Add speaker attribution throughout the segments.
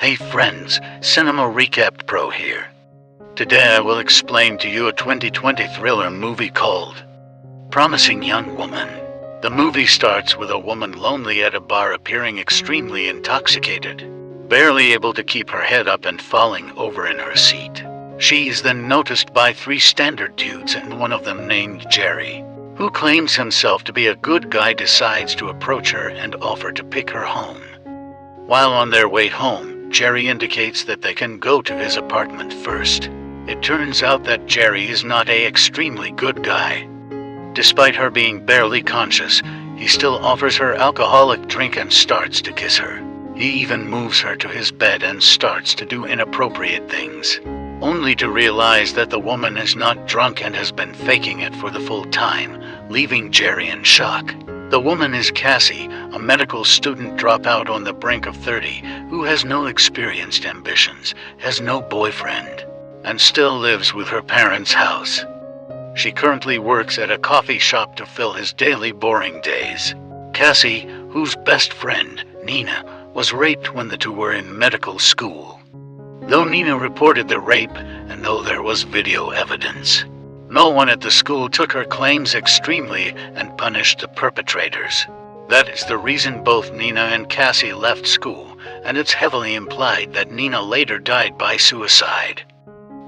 Speaker 1: Hey friends, Cinema Recap Pro here. Today I will explain to you a 2020 thriller movie called Promising Young Woman. The movie starts with a woman lonely at a bar appearing extremely intoxicated, barely able to keep her head up and falling over in her seat. She is then noticed by 3 standard dudes, and one of them named Jerry, who claims himself to be a good guy, decides to approach her and offer to pick her home. While on their way home, Jerry indicates that they can go to his apartment first. It turns out that Jerry is not an extremely good guy. Despite her being barely conscious, he still offers her alcoholic drink and starts to kiss her. He even moves her to his bed and starts to do inappropriate things, only to realize that the woman is not drunk and has been faking it for the full time, leaving Jerry in shock. The woman is Cassie, a medical student dropout on the brink of 30, who has no experienced ambitions, has no boyfriend, and still lives with her parents' house. She currently works at a coffee shop to fill his daily boring days. Cassie, whose best friend, Nina, was raped when the two were in medical school. Though Nina reported the rape, and though there was video evidence, no one at the school took her claims extremely and punished the perpetrators. That is the reason both Nina and Cassie left school, and it's heavily implied that Nina later died by suicide.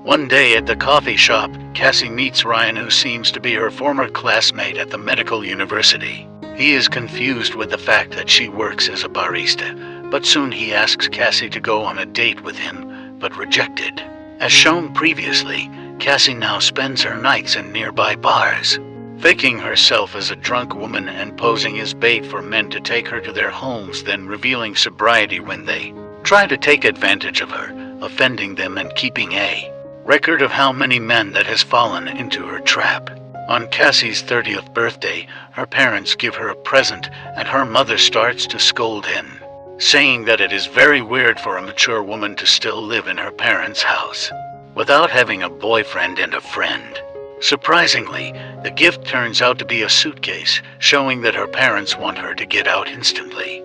Speaker 1: One day at the coffee shop, Cassie meets Ryan, who seems to be her former classmate at the medical university. He is confused with the fact that she works as a barista, but soon he asks Cassie to go on a date with him, but rejected. As shown previously, Cassie now spends her nights in nearby bars, faking herself as a drunk woman and posing as bait for men to take her to their homes, then revealing sobriety when they try to take advantage of her, offending them and keeping a record of how many men that has fallen into her trap. On Cassie's 30th birthday, her parents give her a present and her mother starts to scold him, saying that it is very weird for a mature woman to still live in her parents' house without having a boyfriend and a friend. Surprisingly, the gift turns out to be a suitcase, showing that her parents want her to get out instantly.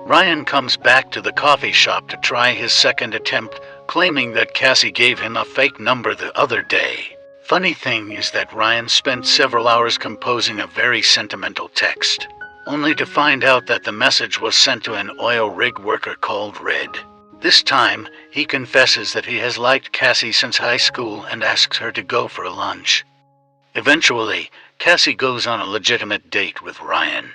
Speaker 1: Ryan comes back to the coffee shop to try his second attempt, claiming that Cassie gave him a fake number the other day. Funny thing is that Ryan spent several hours composing a very sentimental text, only to find out that the message was sent to an oil rig worker called Red. This time, he confesses that he has liked Cassie since high school and asks her to go for lunch. Eventually, Cassie goes on a legitimate date with Ryan.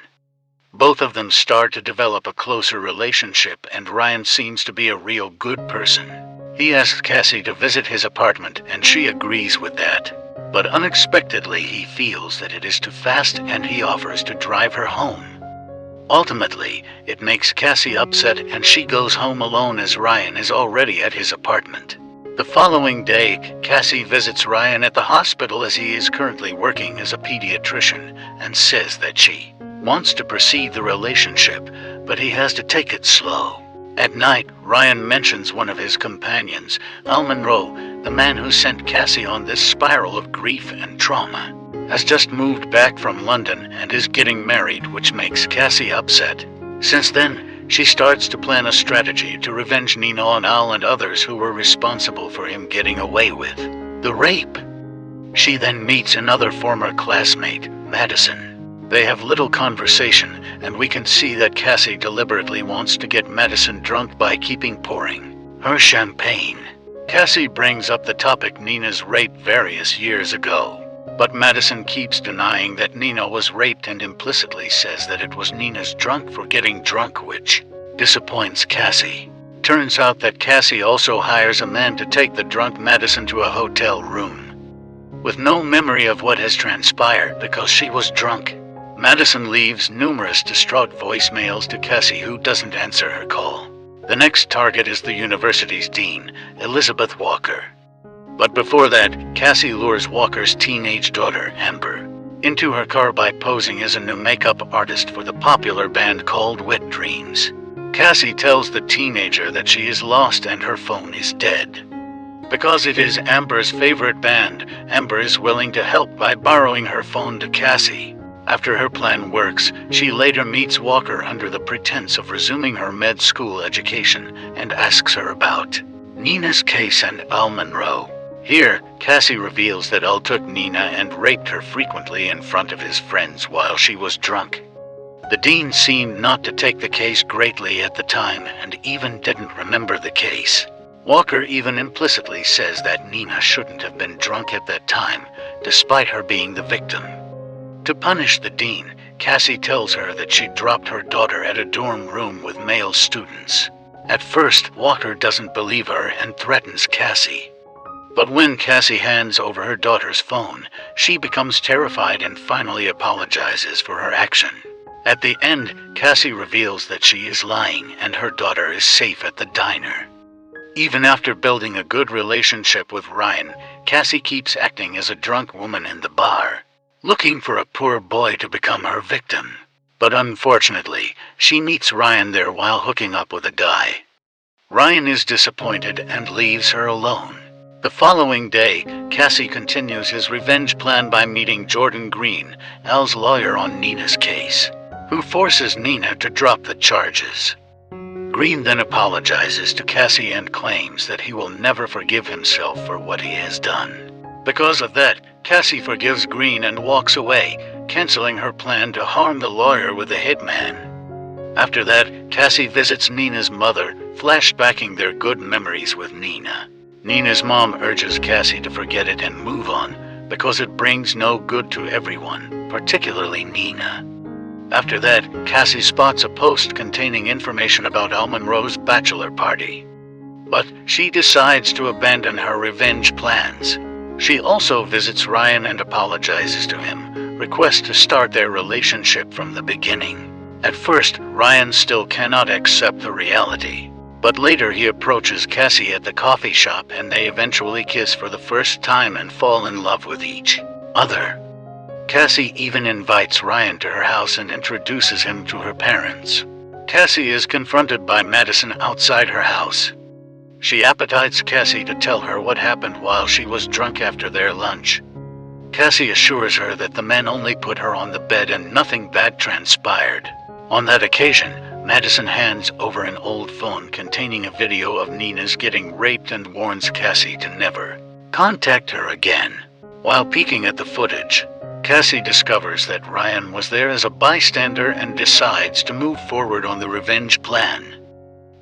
Speaker 1: Both of them start to develop a closer relationship, and Ryan seems to be a real good person. He asks Cassie to visit his apartment, and she agrees with that. But unexpectedly, he feels that it is too fast, and he offers to drive her home. Ultimately, it makes Cassie upset, and she goes home alone as Ryan is already at his apartment. The following day, Cassie visits Ryan at the hospital as he is currently working as a pediatrician, and says that she wants to proceed the relationship, but he has to take it slow. At night, Ryan mentions one of his companions, Al Monroe, the man who sent Cassie on this spiral of grief and trauma, has just moved back from London and is getting married, which makes Cassie upset. Since then, she starts to plan a strategy to revenge Nina on Al and others who were responsible for him getting away with the rape. She then meets another former classmate, Madison. They have little conversation, and we can see that Cassie deliberately wants to get Madison drunk by keeping pouring her champagne. Cassie brings up the topic Nina's rape various years ago, but Madison keeps denying that Nina was raped and implicitly says that it was Nina's drunk for getting drunk, which disappoints Cassie. Turns out that Cassie also hires a man to take the drunk Madison to a hotel room, with no memory of what has transpired because she was drunk. Madison leaves numerous distraught voicemails to Cassie, who doesn't answer her call. The next target is the university's dean, Elizabeth Walker. But before that, Cassie lures Walker's teenage daughter, Amber, into her car by posing as a new makeup artist for the popular band called Wet Dreams. Cassie tells the teenager that she is lost and her phone is dead. Because it is Amber's favorite band, Amber is willing to help by borrowing her phone to Cassie. After her plan works, she later meets Walker under the pretense of resuming her med school education and asks her about Nina's case and Al Monroe. Here, Cassie reveals that Al took Nina and raped her frequently in front of his friends while she was drunk. The dean seemed not to take the case greatly at the time and even didn't remember the case. Walker even implicitly says that Nina shouldn't have been drunk at that time, despite her being the victim. To punish the dean, Cassie tells her that she dropped her daughter at a dorm room with male students. At first, Walker doesn't believe her and threatens Cassie. But when Cassie hands over her daughter's phone, she becomes terrified and finally apologizes for her action. At the end, Cassie reveals that she is lying and her daughter is safe at the diner. Even after building a good relationship with Ryan, Cassie keeps acting as a drunk woman in the bar, looking for a poor boy to become her victim. But unfortunately, she meets Ryan there while hooking up with a guy. Ryan is disappointed and leaves her alone. The following day, Cassie continues his revenge plan by meeting Jordan Green, Al's lawyer on Nina's case, who forces Nina to drop the charges. Green then apologizes to Cassie and claims that he will never forgive himself for what he has done. Because of that, Cassie forgives Green and walks away, canceling her plan to harm the lawyer with a hitman. After that, Cassie visits Nina's mother, flashbacking their good memories with Nina. Nina's mom urges Cassie to forget it and move on, because it brings no good to everyone, particularly Nina. After that, Cassie spots a post containing information about Al Monroe's bachelor party. But she decides to abandon her revenge plans. She also visits Ryan and apologizes to him, requests to start their relationship from the beginning. At first, Ryan still cannot accept the reality, but later he approaches Cassie at the coffee shop and they eventually kiss for the first time and fall in love with each other. Cassie even invites Ryan to her house and introduces him to her parents. Cassie is confronted by Madison outside her house. She appetites Cassie to tell her what happened while she was drunk after their lunch. Cassie assures her that the men only put her on the bed and nothing bad transpired. On that occasion, Madison hands over an old phone containing a video of Nina's getting raped and warns Cassie to never contact her again. While peeking at the footage, Cassie discovers that Ryan was there as a bystander and decides to move forward on the revenge plan.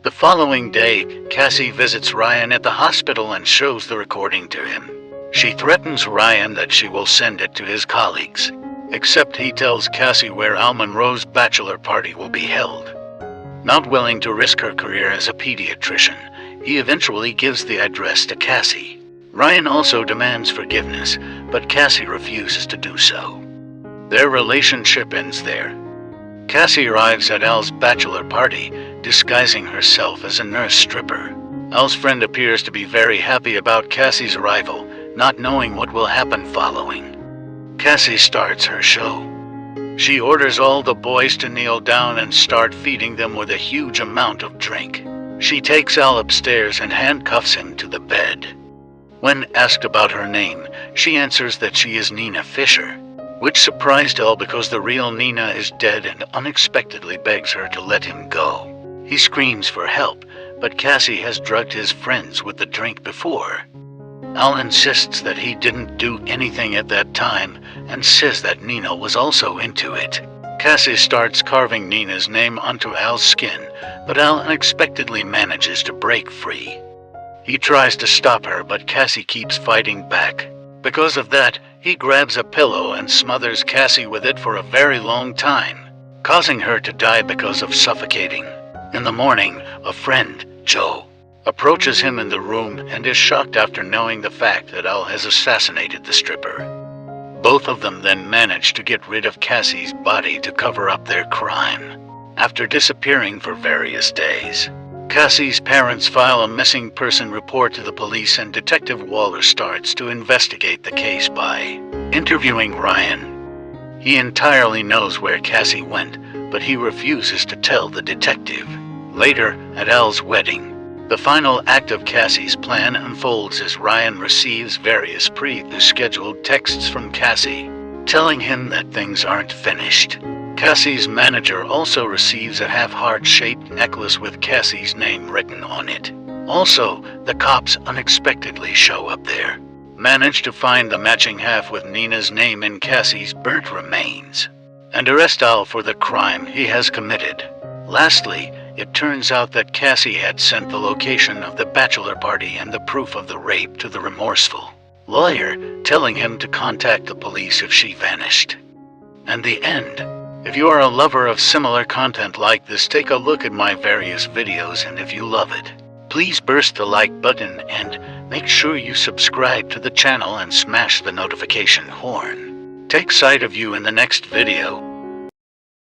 Speaker 1: The following day, Cassie visits Ryan at the hospital and shows the recording to him. She threatens Ryan that she will send it to his colleagues, except he tells Cassie where Al Monroe's bachelor party will be held. Not willing to risk her career as a pediatrician, he eventually gives the address to Cassie. Ryan also demands forgiveness, but Cassie refuses to do so. Their relationship ends there. Cassie arrives at Al's bachelor party, disguising herself as a nurse stripper. Al's friend appears to be very happy about Cassie's arrival, not knowing what will happen following. Cassie starts her show. She orders all the boys to kneel down and start feeding them with a huge amount of drink. She takes Al upstairs and handcuffs him to the bed. When asked about her name, she answers that she is Nina Fisher, which surprised Al because the real Nina is dead and unexpectedly begs her to let him go. He screams for help, but Cassie has drugged his friends with the drink before. Al insists that he didn't do anything at that time and says that Nina was also into it. Cassie starts carving Nina's name onto Al's skin, but Al unexpectedly manages to break free. He tries to stop her, but Cassie keeps fighting back. Because of that, he grabs a pillow and smothers Cassie with it for a very long time, causing her to die because of suffocating. In the morning, a friend, Joe, approaches him in the room and is shocked after knowing the fact that Al has assassinated the stripper. Both of them then manage to get rid of Cassie's body to cover up their crime. After disappearing for various days, Cassie's parents file a missing person report to the police and Detective Waller starts to investigate the case by interviewing Ryan. He entirely knows where Cassie went, but he refuses to tell the detective. Later, at Al's wedding, the final act of Cassie's plan unfolds as Ryan receives various pre-scheduled texts from Cassie. telling him that things aren't finished. Cassie's manager also receives a half-heart-shaped necklace with Cassie's name written on it. Also, the cops unexpectedly show up there, manage to find the matching half with Nina's name in Cassie's burnt remains, and arrest Al for the crime he has committed. Lastly, it turns out that Cassie had sent the location of the bachelor party and the proof of the rape to the remorseful lawyer, telling him to contact the police if she vanished. And the end. If you are a lover of similar content like this, take a look at my various videos, and if you love it, please burst the like button and make sure you subscribe to the channel and smash the notification horn. Take sight of you in the next video.